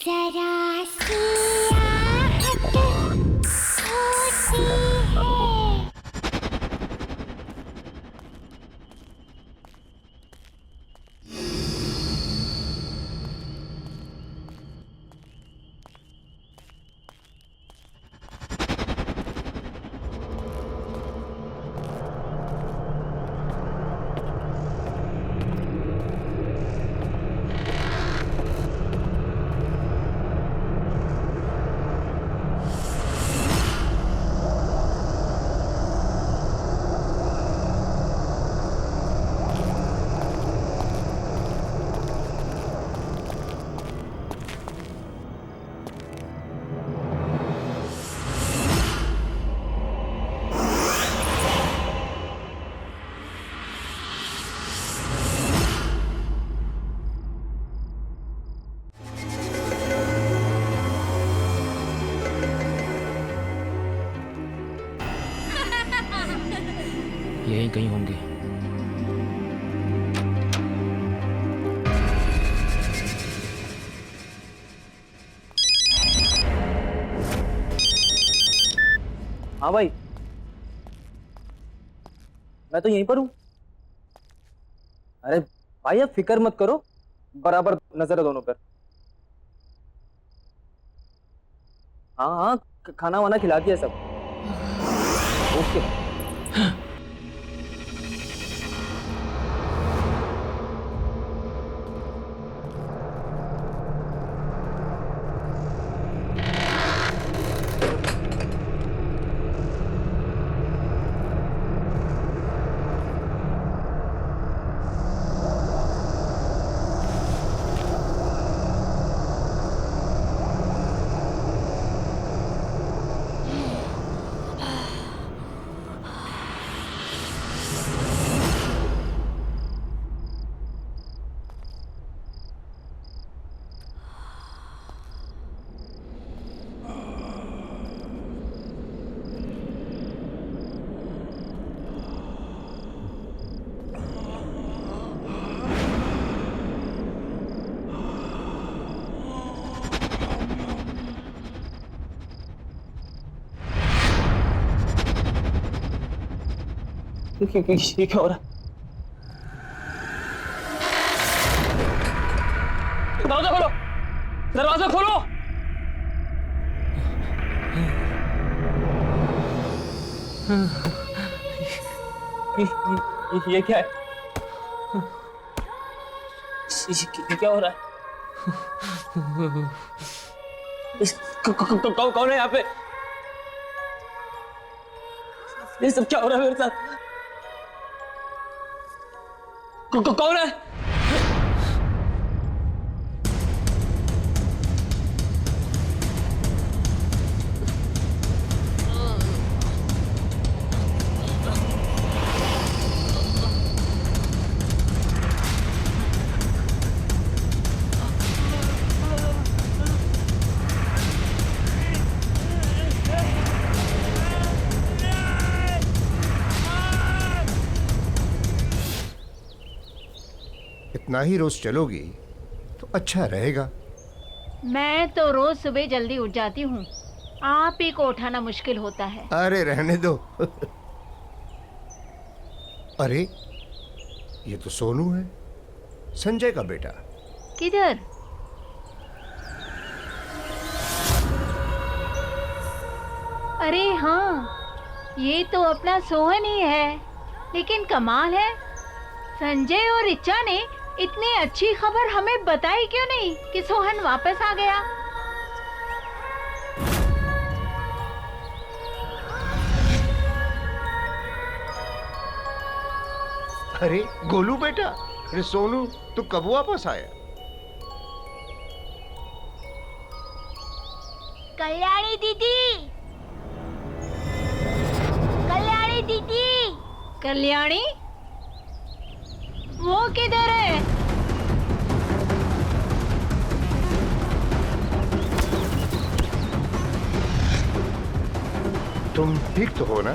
जरा सी आहट होती है। यहीं कहीं होंगे। हाँ भाई, मैं तो यहीं पर हूँ। अरे भाई आप फिक्र मत करो, बराबर नजर है दोनों पर। हाँ हाँ, खाना वाना खिला दिया सब। ओके। ये क्या हो रहा है? दरवाजा खोलो, दरवाजा खोलो। ये क्या है? ये क्या हो रहा है? कौन है यहाँ पे? ये सब क्या हो रहा है मेरे साथ? कौन है? इतना ही रोज चलोगी तो अच्छा रहेगा। मैं तो रोज सुबह जल्दी उठ जाती हूँ, आप ही को उठाना मुश्किल होता है। अरे रहने दो। अरे ये तो सोनू है, संजय का बेटा। किधर? अरे हाँ, ये तो अपना सोहन ही है। लेकिन कमाल है, संजय और रिचा ने इतनी अच्छी खबर हमें बताई क्यों नहीं कि सोहन वापस आ गया। अरे गोलू बेटा, अरे सोनू तू कब वापस आया? कल्याणी दीदी, कल्याणी दीदी। कल्याणी? वो किधर है? तुम ठीक तो हो ना?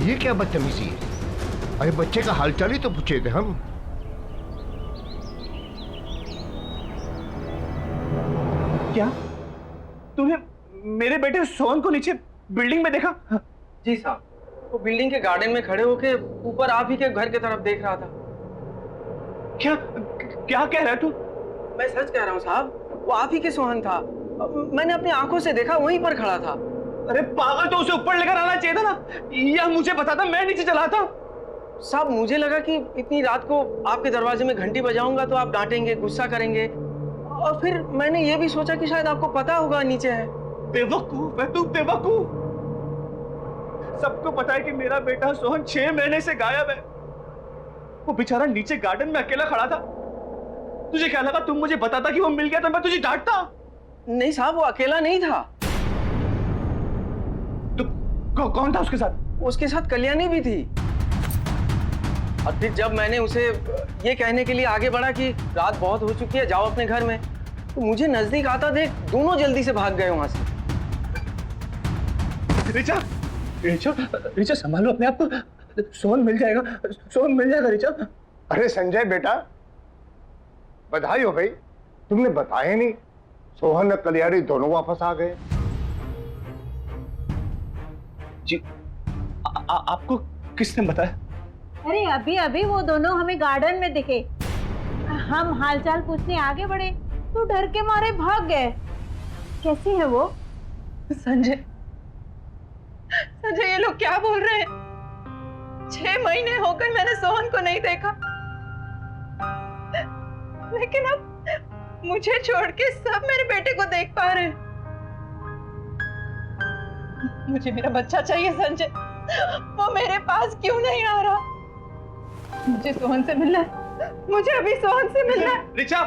ये क्या बदतमीजी है? अरे बच्चे का हालचाल ही तो पूछे थे हम। क्या तूने मेरे बेटे सोहन को नीचे बिल्डिंग में देखा? जी साहब, वो बिल्डिंग के गार्डन में खड़े होके ऊपर आप ही के घर की तरफ देख रहा था। क्या क्या कह रहा है तू? मैं सच कह रहा हूँ साहब, वो आप ही के सोहन था। मैंने अपनी आंखों से देखा, वहीं पर खड़ा था। अरे पागल, तो उसे ऊपर लेकर आना चाहिए था ना, या मुझे बताता, मैं नीचे चला था। साहब मुझे लगा कि इतनी रात को आपके दरवाजे में घंटी बजाऊंगा तो आप डांटेंगे, गुस्सा करेंगे, और फिर मैंने ये भी सोचा कि शायद आपको पता होगा नीचे है। बेवकूफ है तू, बेवकूफ। सबको पता है कि मेरा बेटा सोहन 6 महीने से गायब है। वो बेचारा नीचे गार्डन में अकेला खड़ा था। तुझे क्या लगा तुम मुझे बताता कि वो मिल गया तो मैं तुझे डांटता? नहीं साहब, वो अकेला नहीं था। तो कौन था उसके साथ? उसके साथ कल्याणी भी थी। और फिर जब मैंने उसे ये कहने के लिए आगे बढ़ा कि रात बहुत हो चुकी है, जाओ अपने घर में, तो मुझे नजदीक आता देख दोनों जल्दी से भाग गए वहां से। रिचा, रिचा, रिचा संभालो अपने आप को। सोहन मिल जाएगा, सोहन मिल जाएगा रिचा। अरे संजय बेटा, बधाई हो भाई, तुमने बताया नहीं। सोहन और कल्याणी दोनों वापस आ गए। जी, आपको किसने बताया? अरे अभी अभी वो दोनों हमें गार्डन में दिखे। हम हालचाल पूछने आगे बढ़े तो डर के मारे भाग गए। कैसी है वो? संजय, संजय ये लोग क्या बोल रहे हैं? 6 महीने हो गए मैंने सोहन को नहीं देखा, लेकिन अब मुझे छोड़ के सब मेरे बेटे को देख पा रहे हैं। मुझे मेरा बच्चा चाहिए संजय, वो मेरे पास क्यों नहीं आ रहा? मुझे सोहन से मिलना है, मुझे अभी सोहन से मिलना है। रिचा,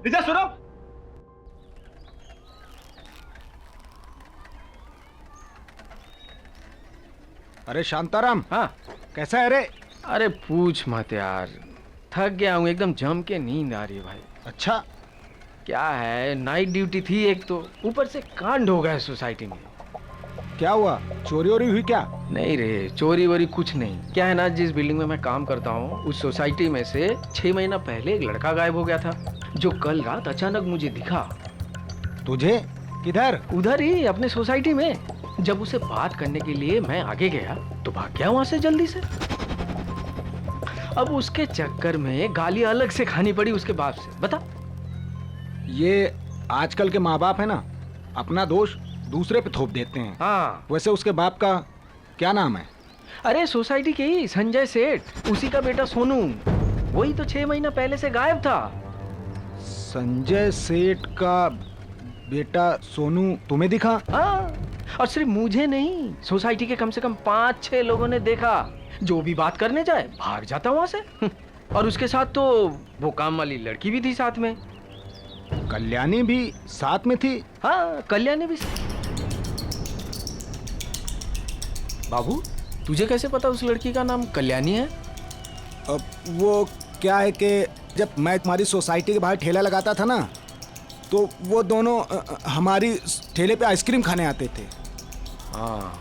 रिचा सुनो। अरे शांताराम, हाँ, कैसा है रे? अरे पूछ मत यार, थक गया हूँ एकदम, जम के नींद आ रही है भाई। अच्छा, क्या है, नाइट ड्यूटी थी एक तो, ऊपर से कांड हो गया सोसाइटी में। क्या हुआ? चोरी वोरी हुई क्या? नहीं रे, चोरी वोरी कुछ नहीं। क्या है ना, जिस बिल्डिंग में मैं काम करता हूँ उस सोसाइटी में से 6 महीना पहले एक लड़का गायब हो गया था, जो कल रात अचानक मुझे दिखा। तुझे? किधर? उधर ही अपने सोसाइटी में। जब उसे बात करने के लिए मैं आगे गया तो भाग गया वहां से जल्दी से। अब उसके चक्कर में गाली अलग से खानी पड़ी उसके बाप से। बता। ये आजकल के माँ बाप है ना, अपना दोष दूसरे पे थोप देते हैं। हाँ, वैसे उसके बाप का क्या नाम है? अरे सोसाइटी के ही संजय सेठ, उसी का बेटा सोनू। वही तो 6 महीना पहले से गायब था। संजय सेठ का बेटा सोनू तुम्हें दिखा? हाँ, और सिर्फ मुझे नहीं, सोसाइटी के कम से कम 5-6 लोगों ने देखा। जो भी बात करने जाए भाग जाता वहां से। और उसके साथ तो वो काम वाली लड़की भी थी साथ में। कल्याणी भी साथ में थी? हाँ, कल्याणी भी। बाबू, तुझे कैसे पता उस लड़की का नाम कल्याणी है? अब वो क्या है कि जब मैं तुम्हारी सोसाइटी के बाहर ठेला लगाता था ना, तो वो दोनों हमारी ठेले पे आइसक्रीम खाने आते थे। हाँ,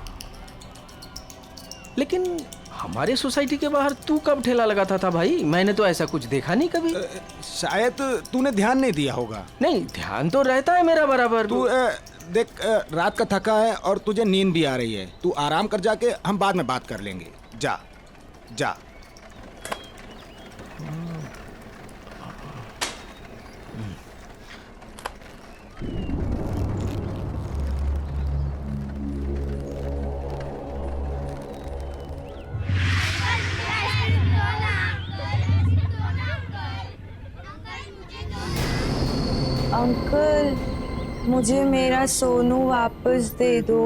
लेकिन हमारे सोसाइटी के बाहर तू कब ठेला लगाता था भाई? मैंने तो ऐसा कुछ देखा नहीं कभी। शायद तूने ध्यान नहीं दिया होगा। नहीं, ध्यान तो रहता है मेरा बराबर। तू देख, रात का थका है और तुझे नींद भी आ रही है। तू आराम कर, जाके हम बाद में बात कर लेंगे। जा जा। अंकल, मुझे मेरा सोनू वापस दे दो।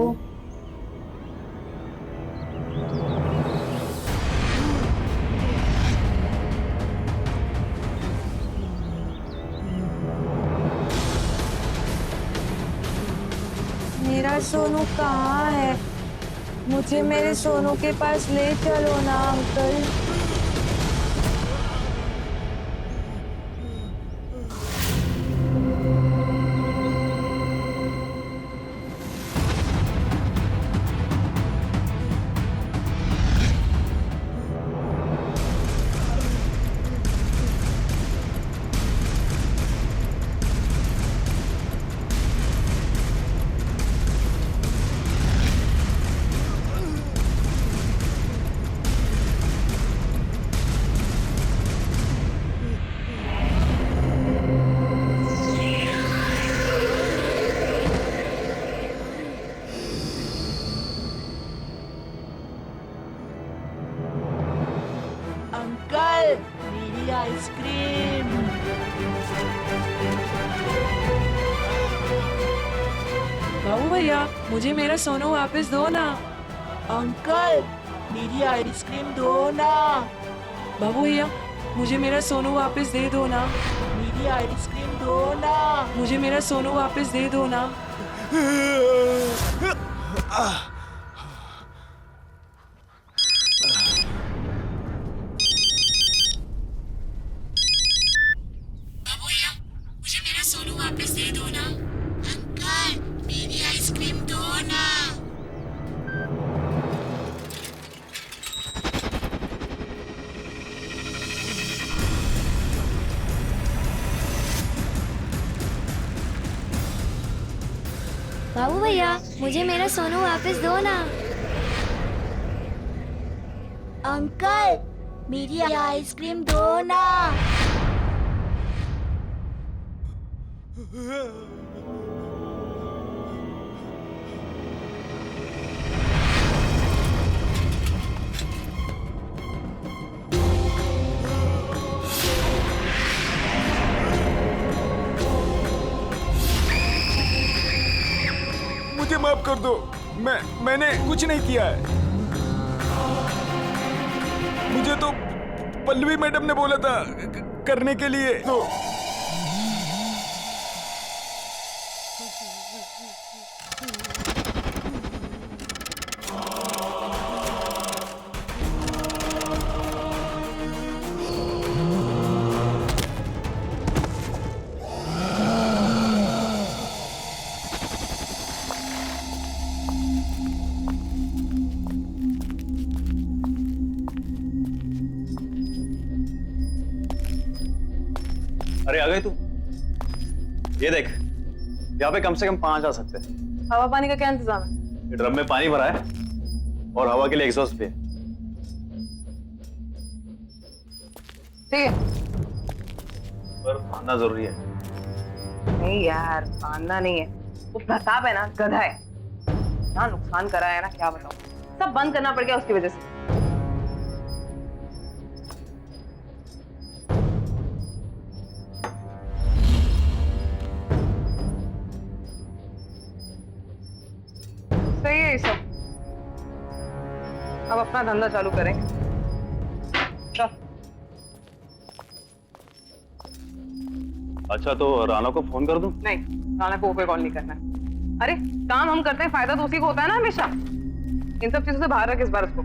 मेरा सोनू कहाँ है? मुझे मेरे सोनू के पास ले चलो ना अंकल। मेरी आइसक्रीम। बाबू भैया मुझे मेरा सोनू वापस दो ना। अंकल मेरी आइसक्रीम दो ना। बाबू भैया मुझे मेरा सोनू वापस दे दो ना। मेरी आइसक्रीम दो ना। मुझे मेरा सोनू वापस दे दो ना। बाबू भैया मुझे मेरा सोनू वापस दे दो ना। अंकल मेरी आइसक्रीम दो ना। बाबू भैया मुझे मेरा सोनू वापस दो ना। अंकल मेरी आइसक्रीम दो ना। मुझे माफ कर दो, मैंने कुछ नहीं किया है। मुझे तो पल्लवी मैडम ने बोला था करने के लिए। तो अरे आ गए तू? ये देख, यहाँ पे कम से कम 5 आ सकते हैं। हवा पानी का क्या इंतजाम है? ये ड्रम में पानी भरा है और हवा के लिए एग्जॉस्ट भी है। ठीक है। पर मानना जरूरी है। नहीं यार मानना नहीं है। वो प्रताप है ना, गधा है। ना नुकसान करा है ना, क्या बताऊं। सब बंद करना पड़ गया उसकी वजह से। सही है ये सब। अब अपना धंधा चालू करें। चल। अच्छा तो राना को फोन कर दूं? नहीं, राना को कोई कॉल नहीं करना है। अरे काम हम करते हैं, फायदा तो उसी को होता है ना हमेशा। इन सब चीजों से बाहर रख इस बार उसको।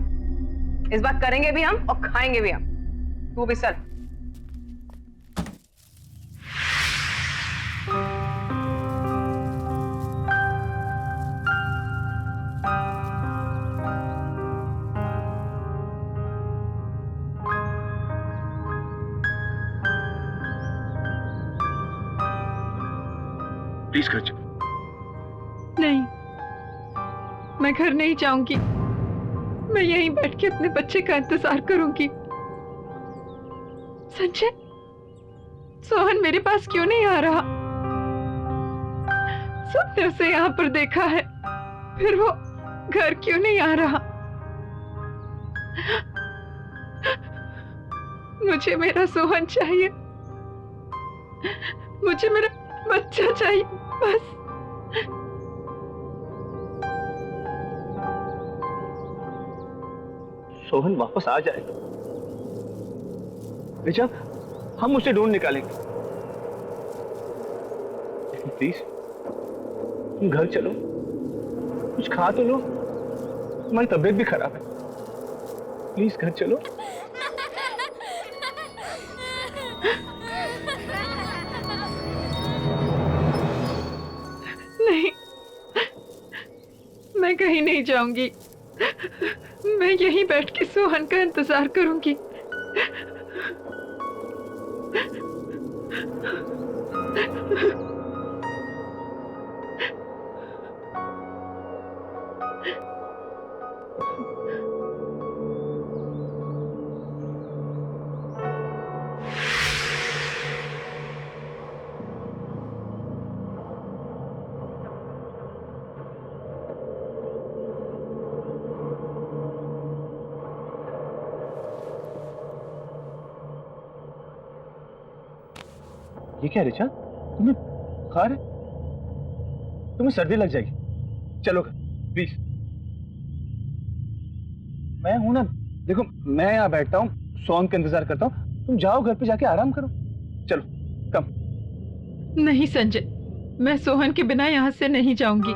इस बार करेंगे भी हम और खाएंगे भी हम। तू भी चल। प्लीज कर चुप। नहीं, मैं घर नहीं जाऊंगी। मैं यहीं बैठ के अपने बच्चे का इंतजार करूंगी। संजय, सोहन मेरे पास क्यों नहीं आ रहा? सबने उसे यहाँ पर देखा है, फिर वो घर क्यों नहीं आ रहा? मुझे मेरा सोहन चाहिए। मुझे मेरा बच्चा चाहिए बस। सोहन वापस आ जाएगा रिचा, हम उसे ढूंढ निकालेंगे। प्लीज तुम घर चलो, कुछ खा तो लो। तुम्हारी तबीयत भी खराब है। प्लीज घर चलो। नहीं, मैं कहीं नहीं जाऊंगी। मैं यहीं बैठ के सोहन का इंतजार करूंगी। ये क्या रिचा, तुम्हें बुखार है? तुम्हें सर्दी लग जाएगी, चलो प्लीज। मैं हूं ना, देखो मैं यहाँ बैठता हूँ, सोहन का इंतजार करता हूँ, तुम जाओ घर पे जाके आराम करो। चलो कम। नहीं संजय, मैं सोहन के बिना यहाँ से नहीं जाऊंगी।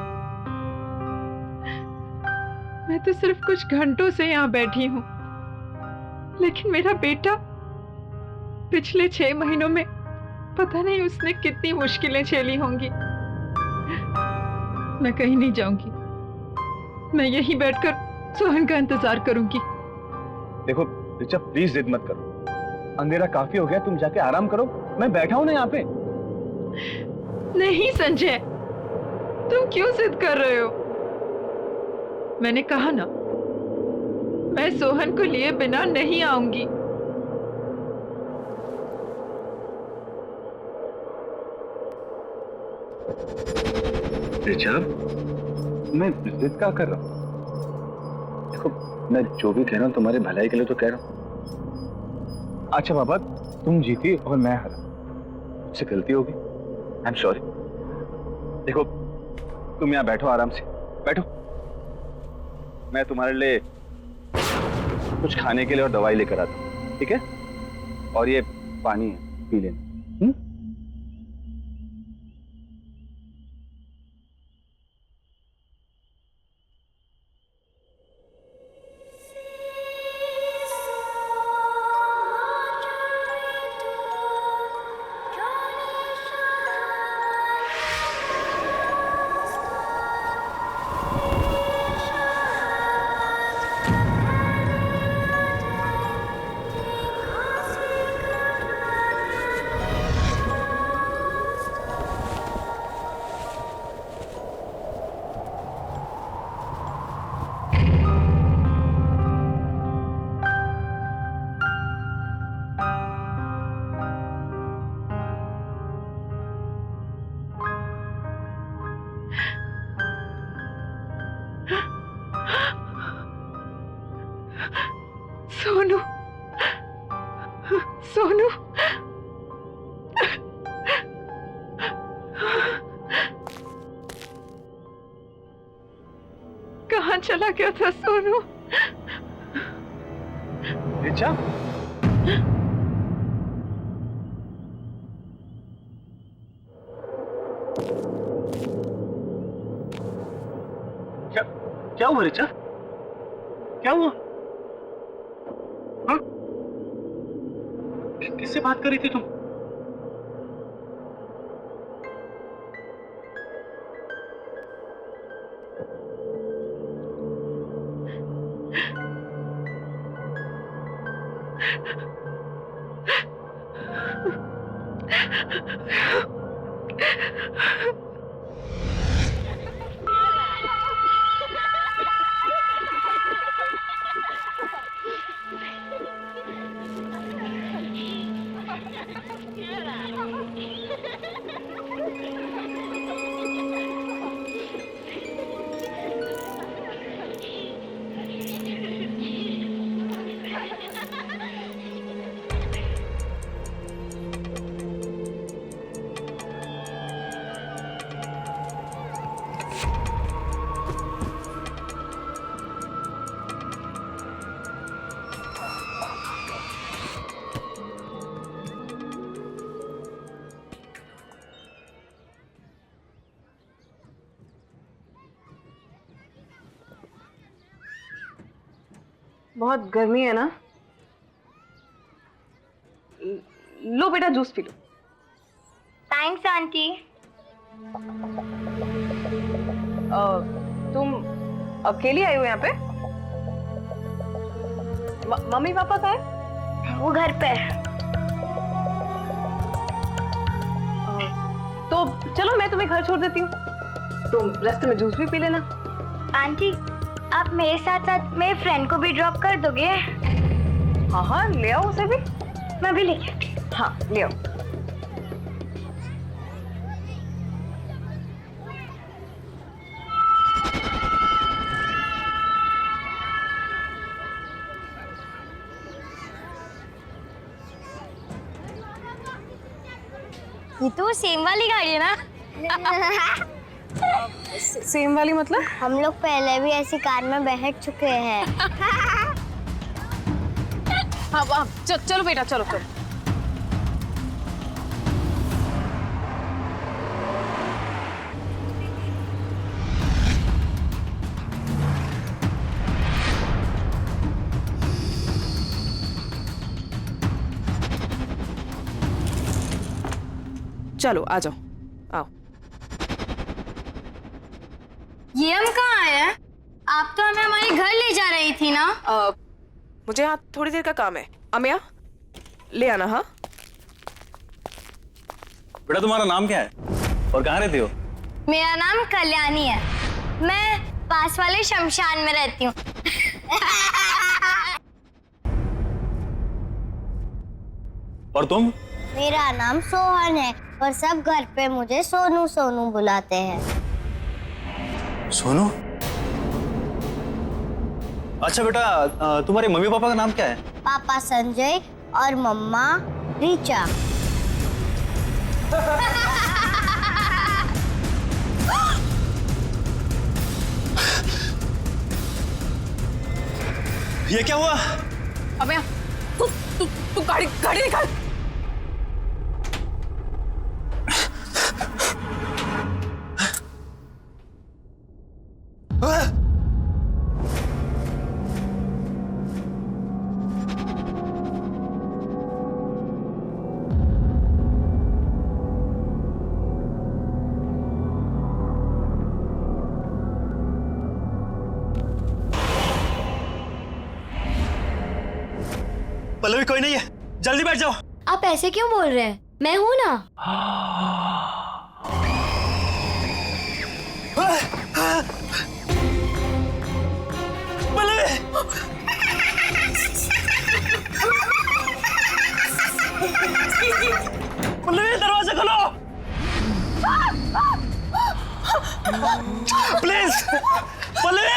मैं तो सिर्फ कुछ घंटों से यहाँ बैठी हूँ, लेकिन मेरा बेटा पिछले 6 महीनों में पता नहीं उसने कितनी मुश्किलें झेली होंगी। मैं कहीं नहीं जाऊंगी, मैं यहीं बैठकर सोहन का इंतजार करूंगी। देखो रिचा प्लीज जिद मत करो, अंधेरा काफी हो गया, तुम जाके आराम करो, मैं बैठा हूं ना यहाँ पे। नहीं संजय, तुम क्यों जिद कर रहे हो? मैंने कहा ना, मैं सोहन को लिए बिना नहीं आऊंगी। रिचा, मैं जिद क्या कर रहा हूँ? देखो मैं जो भी कह रहा हूँ तुम्हारे भलाई के लिए तो कह रहा हूँ। अच्छा बाबा, तुम जीती और मैं हारा, मुझसे गलती होगी, आई एम सॉरी। देखो तुम यहाँ बैठो, आराम से बैठो, मैं तुम्हारे लिए कुछ खाने के लिए और दवाई लेकर आता हूँ, ठीक है? और ये पानी है, पी लेना। सोनू, सोनू, कहाँ चला गया था सोनू? रिचा, क्या क्या हुआ रिचा? क्या हुआ? हाँ? किससे बात कर रही थी तुम? बहुत गर्मी है ना? लो बेटा जूस पी लो। Thanks aunty. तुम अकेली आई हो यहाँ पे? मम्मी पापा कहाँ है? वो घर पे है। तो चलो मैं तुम्हें घर छोड़ देती हूँ, तुम रास्ते में जूस भी पी लेना। आंटी, आप मेरे साथ साथ मेरे फ्रेंड को भी ड्रॉप कर दोगे? हाँ हाँ, ले आओ उसे भी। मैं भी लेके आती हूँ। हाँ ले आओ। ये तो सेम वाली गाड़ी है ना? सेम वाली मतलब? हम लोग पहले भी ऐसी कार में बैठ चुके हैं। हाँ चलो बेटा, चलो चलो। चलो आ जाओ, आओ। ये हम कहाँ आए हैं? आप तो हमें हमारे घर ले जा रही थी ना? मुझे यहाँ थोड़ी देर का काम है। अमिया ले आना। हाँ बेटा तुम्हारा नाम क्या है और कहाँ रहती हो? मेरा नाम कल्याणी है, मैं पास वाले शमशान में रहती हूँ। और तुम? मेरा नाम सोहन है और सब घर पे मुझे सोनू सोनू बुलाते हैं। सोनू? अच्छा बेटा, तुम्हारे मम्मी पापा का नाम क्या है? पापा संजय और मम्मा रीचा। ये क्या हुआ? अमिया तू गाड़ी निकाल। पल्लवी कोई नहीं है, जल्दी बैठ जाओ। आप ऐसे क्यों बोल रहे हैं? मैं हूं ना। पल्लवी! पल्लवी दरवाजा खोलो प्लीज। पल्लवी!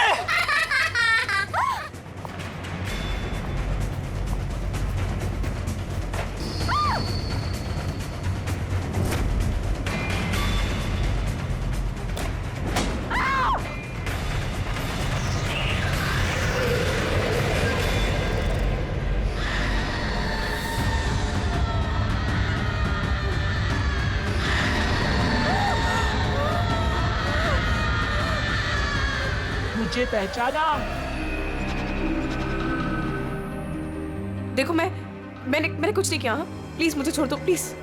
मुझे पहचाना? देखो मैंने कुछ नहीं किया। हाँ प्लीज मुझे छोड़ दो प्लीज।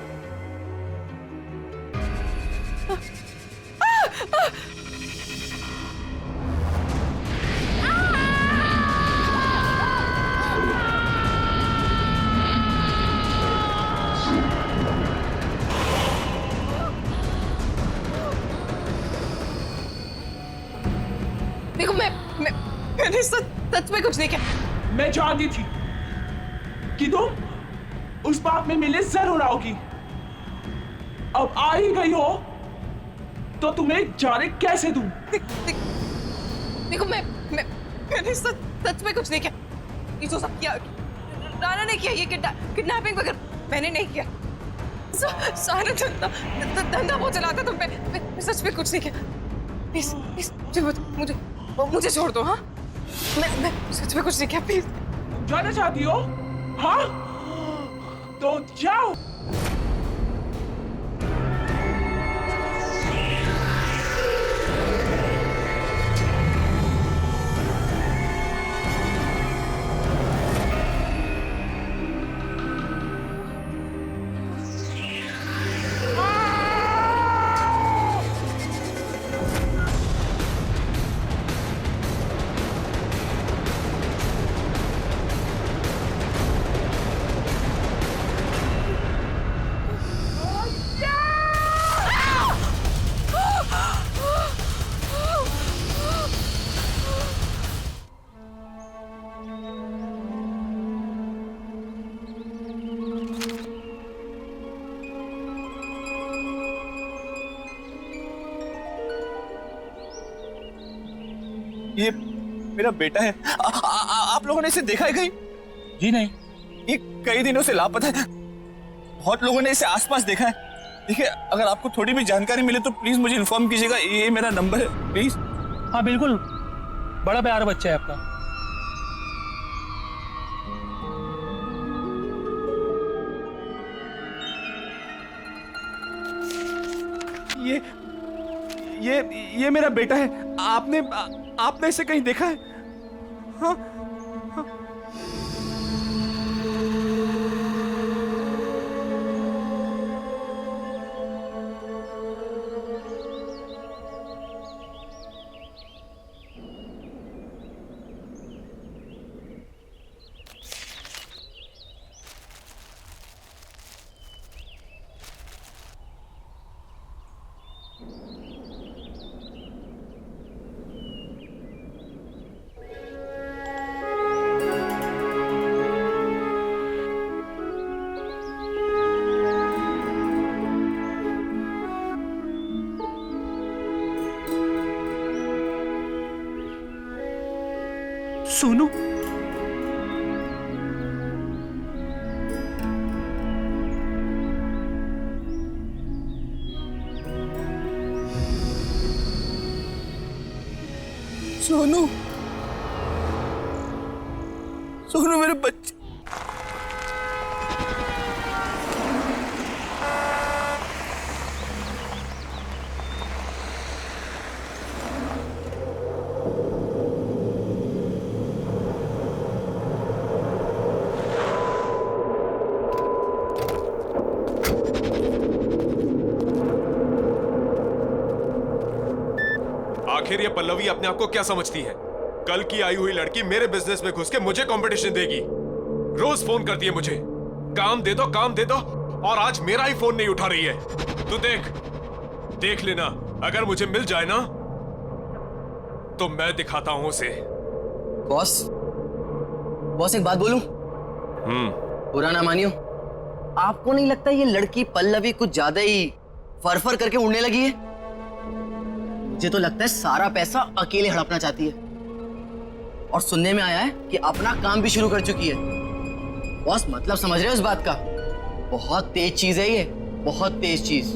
देखो मैंने सच में कुछ नहीं किया। मैं जानती थी कि तुम उस बात में मिले जरूर आओगी। अब आ ही गई हो तो तुम्हें जाने कैसे दूं? देखो मैंने सच में कुछ नहीं किया। ये जो सब किया राना ने किया, ये किडनैपिंग वगैरह मैंने नहीं किया। सारा धंधा वो चलाता तो मैं सच में कुछ नहीं किया। प्लीज मुझे छोड़ दो। हाँ मैं सच में कुछ नहीं किया। प्लीज जाना चाहती हो? हाँ तो जाओ। ये मेरा बेटा है। आप लोगों ने इसे देखा है कहीं? जी नहीं। ये कई दिनों से लापता है। बहुत लोगों ने इसे आसपास देखा है देखिए, अगर आपको थोड़ी भी जानकारी मिले तो प्लीज मुझे इन्फॉर्म कीजिएगा, ये मेरा नंबर है, प्लीज। हाँ बिल्कुल, बड़ा प्यारा बच्चा है आपका। ये मेरा बेटा है। आपने इसे कहीं देखा है? हाँ? सोनू, सोनू, सोनू मेरे बच्चे। आखिर ये पल्लवी अपने आप को क्या समझती है? कल की आई हुई लड़की मेरे बिजनेस में घुस के मुझे कंपटीशन देगी। रोज फोन करती है मुझे, काम दे दो, काम दे दो, और आज मेरा ही फोन नहीं उठा रही है। तू देख लेना, अगर मुझे मिल जाए ना तो मैं दिखाता हूं उसे। बॉस एक बात बोलूं? बुरा ना मानियो, आपको नहीं लगता ये लड़की पल्लवी कुछ ज्यादा ही फर करके उड़ने लगी है? मुझे तो लगता है सारा पैसा अकेले हड़पना चाहती है, और सुनने में आया है कि अपना काम भी शुरू कर चुकी है। बॉस मतलब समझ रहे हो इस बात का? बहुत तेज चीज है ये, बहुत तेज चीज।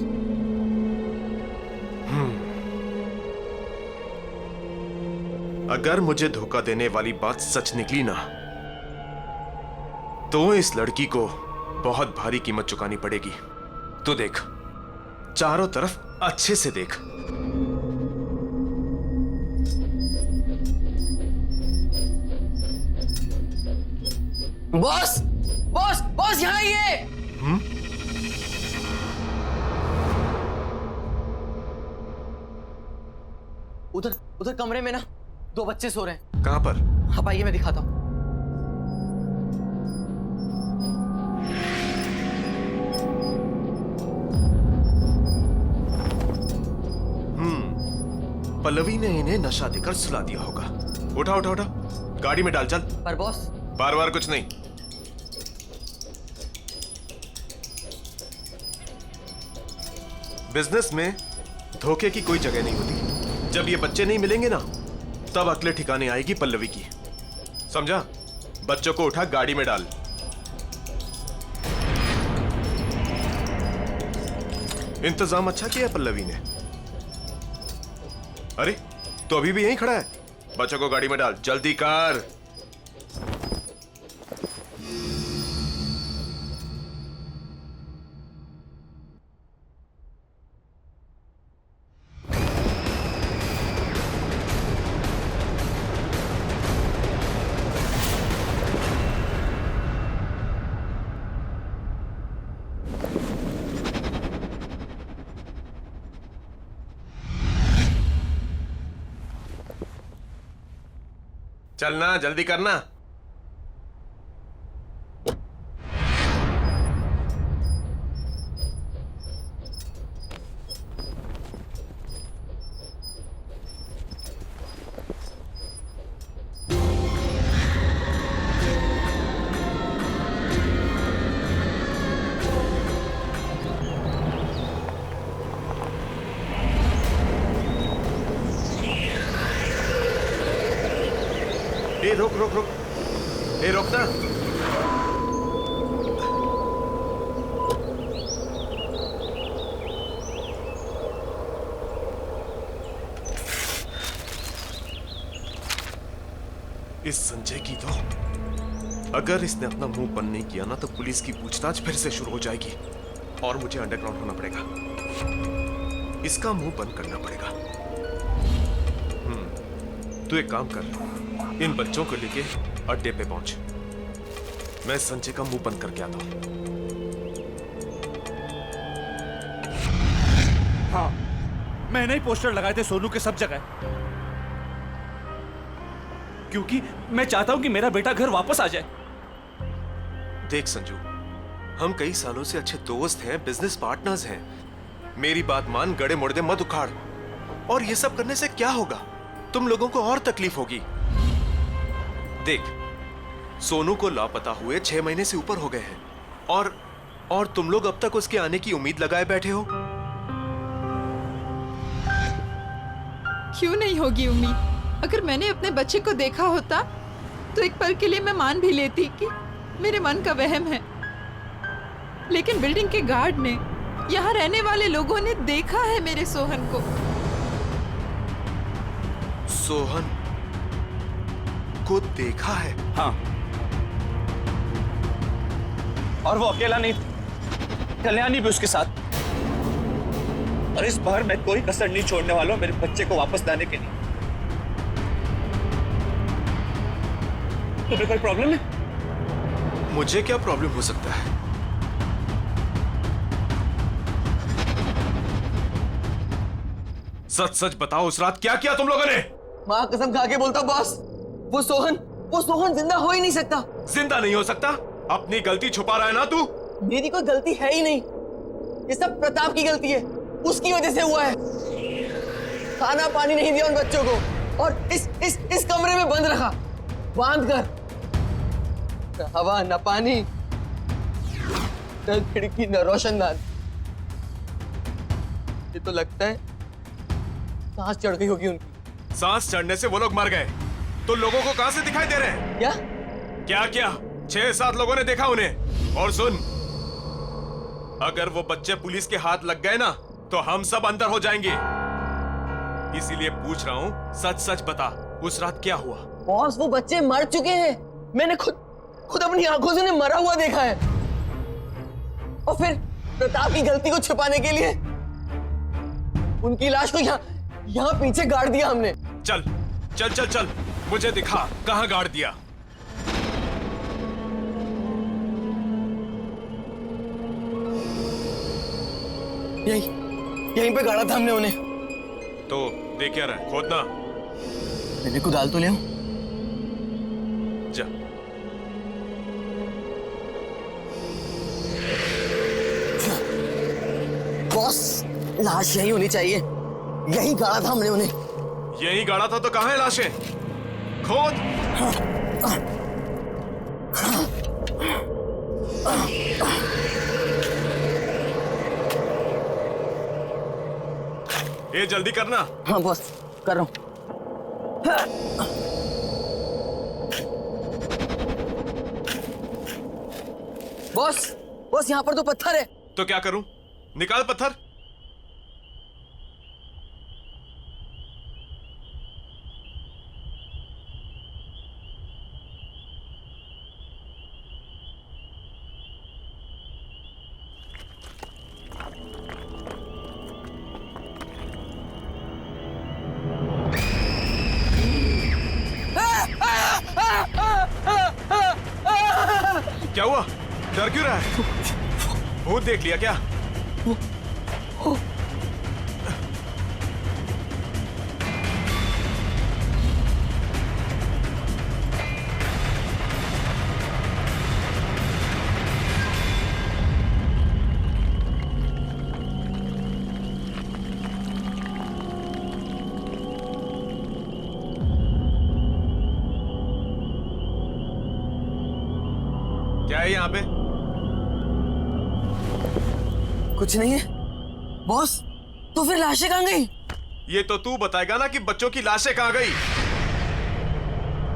अगर मुझे धोखा देने वाली बात सच निकली ना तो इस लड़की को बहुत भारी कीमत चुकानी पड़ेगी। तू देख, चारों तरफ अच्छे से देख। बॉस बॉस बॉस यहाँ आइए। उधर कमरे में ना 2 बच्चे सो रहे हैं। कहां पर? आप आइए, मैं दिखाता हूं। पल्लवी ने इन्हें नशा देकर सुला दिया होगा। उठा उठा उठा, गाड़ी में डाल, चल। पर बॉस, बार कुछ नहीं। बिजनेस में धोखे की कोई जगह नहीं होती। जब ये बच्चे नहीं मिलेंगे ना, तब अगले ठिकाने आएगी पल्लवी की। समझा? बच्चों को उठा, गाड़ी में डाल। इंतजाम अच्छा किया पल्लवी ने। अरे, तो अभी भी यहीं खड़ा है? बच्चों को गाड़ी में डाल, जल्दी कर। चलना, जल्दी करना। ए, रोक। ए, रोक ना। इस संजय की तो अगर इसने अपना मुंह बंद नहीं किया ना तो पुलिस की पूछताछ फिर से शुरू हो जाएगी और मुझे अंडरग्राउंड होना पड़ेगा। इसका मुंह बंद करना पड़ेगा। तू एक काम कर, इन बच्चों को लेके अड्डे पे पहुंच। मैं संजय का मुंह बंद करके आता हूं। हाँ, मैंने ही पोस्टर लगाए थे सोनू के सब जगह, क्योंकि मैं चाहता हूं कि मेरा बेटा घर वापस आ जाए। देख संजू, हम कई सालों से अच्छे दोस्त हैं, बिजनेस पार्टनर्स हैं। मेरी बात मान, गड़े मुड़दे मत उखाड़। और ये सब करने से क्या होगा? तुम लोगों को और तकलीफ होगी। देख, सोनू को लापता हुए 6 महीने से ऊपर हो गए हैं और तुम लोग अब तक उसके आने की उम्मीद लगाए बैठे हो। क्यों नहीं होगी उम्मीद? अगर मैंने अपने बच्चे को देखा होता तो एक पल के लिए मैं मान भी लेती कि मेरे मन का वहम है। लेकिन बिल्डिंग के गार्ड ने, यहाँ रहने वाले लोगों ने देखा है मेरे सोहन को। सोहन को देखा है? हाँ, और वो अकेला नहीं, कल्याणी भी उसके साथ। और इस बार मैं कोई कसर नहीं छोड़ने वाला हूं मेरे बच्चे को वापस लाने के लिए। तुम्हें कोई प्रॉब्लम है? मुझे क्या प्रॉब्लम हो सकता है? सच सच बताओ, उस रात क्या किया तुम लोगों ने? माँ कसम खा के बोलता बॉस, वो सोहन जिंदा हो ही नहीं सकता। जिंदा नहीं हो सकता? अपनी गलती छुपा रहा है ना तू? मेरी कोई गलती है ही नहीं, ये सब प्रताप की गलती है। उसकी वजह से हुआ है। खाना पानी नहीं दिया उन बच्चों को और इस कमरे में बंद रखा, बांध कर। न हवा न पानी, न खिड़की न रोशनदान। ये तो लगता है सांस चढ़ गई होगी उनकी। सांस चढ़ने से वो लोग मर गए तो लोगों को कहां से दिखाई दे रहे हैं? क्या 6-7 लोगों ने देखा उन्हें। और सुन, अगर वो बच्चे पुलिस के हाथ लग गए ना तो हम सब अंदर हो जाएंगे। इसीलिए पूछ रहा हूं, सच सच बता, उस रात क्या हुआ? बॉस, वो बच्चे मर चुके हैं। मैंने खुद अपनी आंखों से उन्हें मरा हुआ देखा है। और फिर प्रताप की गलती को छुपाने के लिए उनकी लाश को यहाँ पीछे गाड़ दिया हमने। चल चल चल चल, मुझे दिखा कहां गाड़ दिया। यहीं पे गाड़ा था हमने उन्हें। तो देख क्या रहा है? खोदना। मैंने को डाल तो ले जा। बॉस, लाश यहीं होनी चाहिए। यहीं गाड़ा था हमने उन्हें। यहीं गाड़ा था तो कहां है लाशें? खोद। ये जल्दी करना। हाँ बॉस, कर रहा हूं। बॉस, यहाँ पर तो पत्थर है। तो क्या करूं? निकाल पत्थर। क्या हुआ? डर क्यों रहा है? भूत देख लिया क्या? क्या है यहाँ पे? कुछ नहीं है बॉस। तो फिर लाशें कहाँ गई? ये तो तू बताएगा ना कि बच्चों की लाशें कहाँ गई।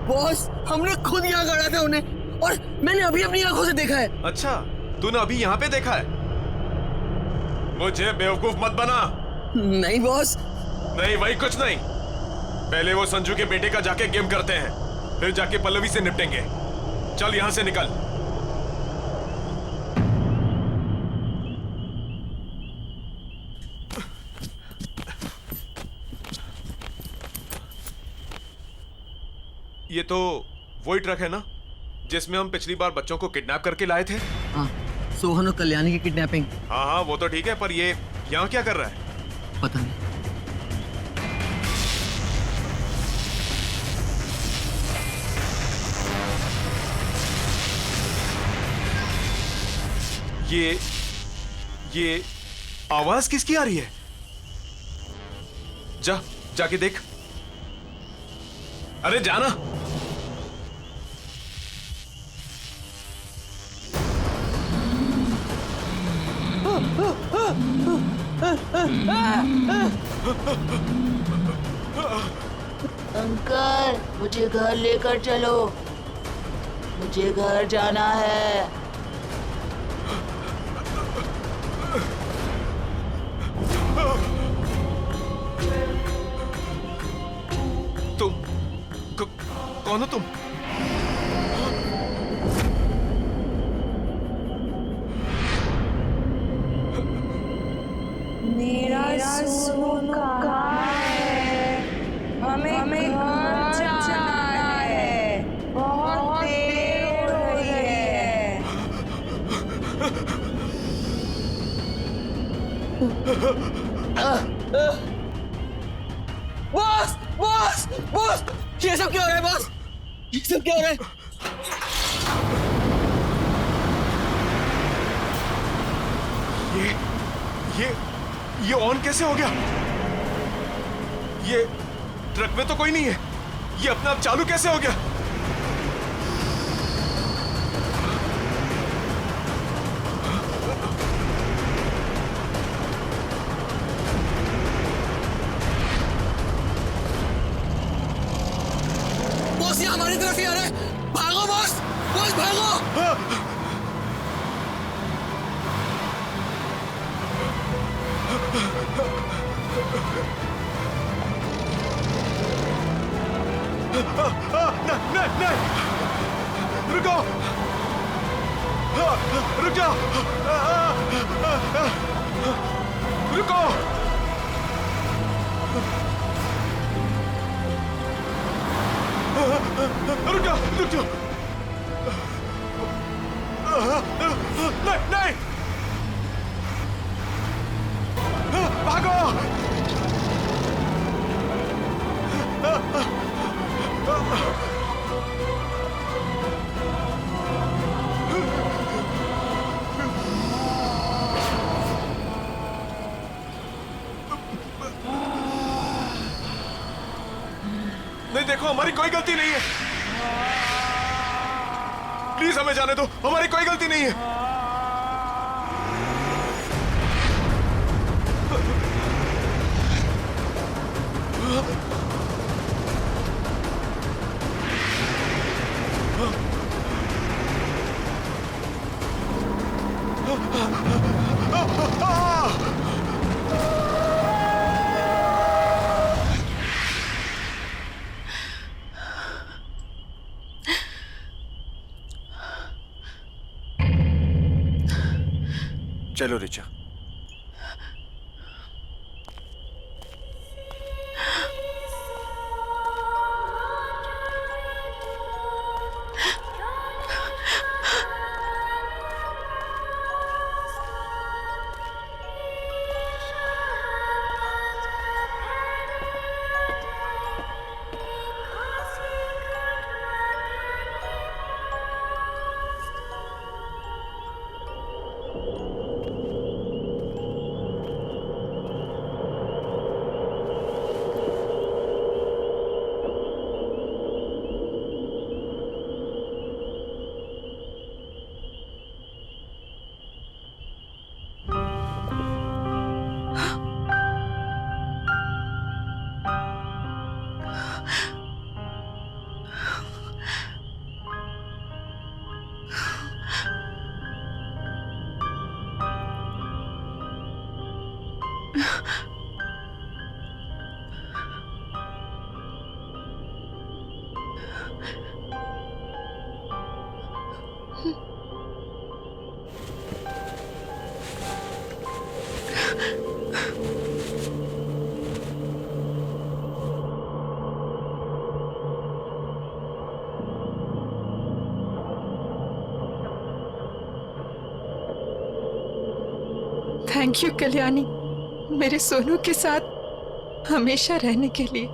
बॉस, हमने खुद यहाँ गाड़ा था उन्हें और मैंने अभी अपनी आंखों से देखा है। अच्छा, तूने अभी यहाँ पे देखा है? मुझे बेवकूफ मत बना। नहीं बॉस। नहीं, वही कुछ नहीं। पहले वो संजू के बेटे का जाके गेम करते हैं, फिर जाके पल्लवी से निपटेंगे। चल यहां से निकल। ये तो वही ट्रक है ना जिसमें हम पिछली बार बच्चों को किडनैप करके लाए थे? हाँ, सोहन और कल्याणी की किडनैपिंग। हाँ हाँ वो तो ठीक है, पर ये यहाँ क्या कर रहा है? पता नहीं। ये आवाज किसकी आ रही है? जाके देख। अरे जाना। अंकल मुझे घर लेकर चलो, मुझे घर जाना है। तुम कौन हो तुम? मेरा सोनू कहाँ है? हमें घर जाना है, बहुत देर हो रही है। बॉस बॉस बॉस, ये सब क्या हो रहा है बॉस? ये सब क्या हो रहा है? ये ऑन कैसे हो गया? ये ट्रक में तो कोई नहीं है, ये अपने आप चालू कैसे हो गया? बॉस ये हमारी तरफ ही आ रहा है, भागो बॉस, बॉस भागो। नहीं, रुको, रुक जाओ, रुको। रुक जाओ, नहीं, भागो। नहीं देखो, हमारी कोई गलती नहीं है, प्लीज हमें जाने दो, हमारी कोई गलती नहीं है। चलो रिचा। थैंक यू कल्याणी, मेरे सोनू के साथ हमेशा रहने के लिए।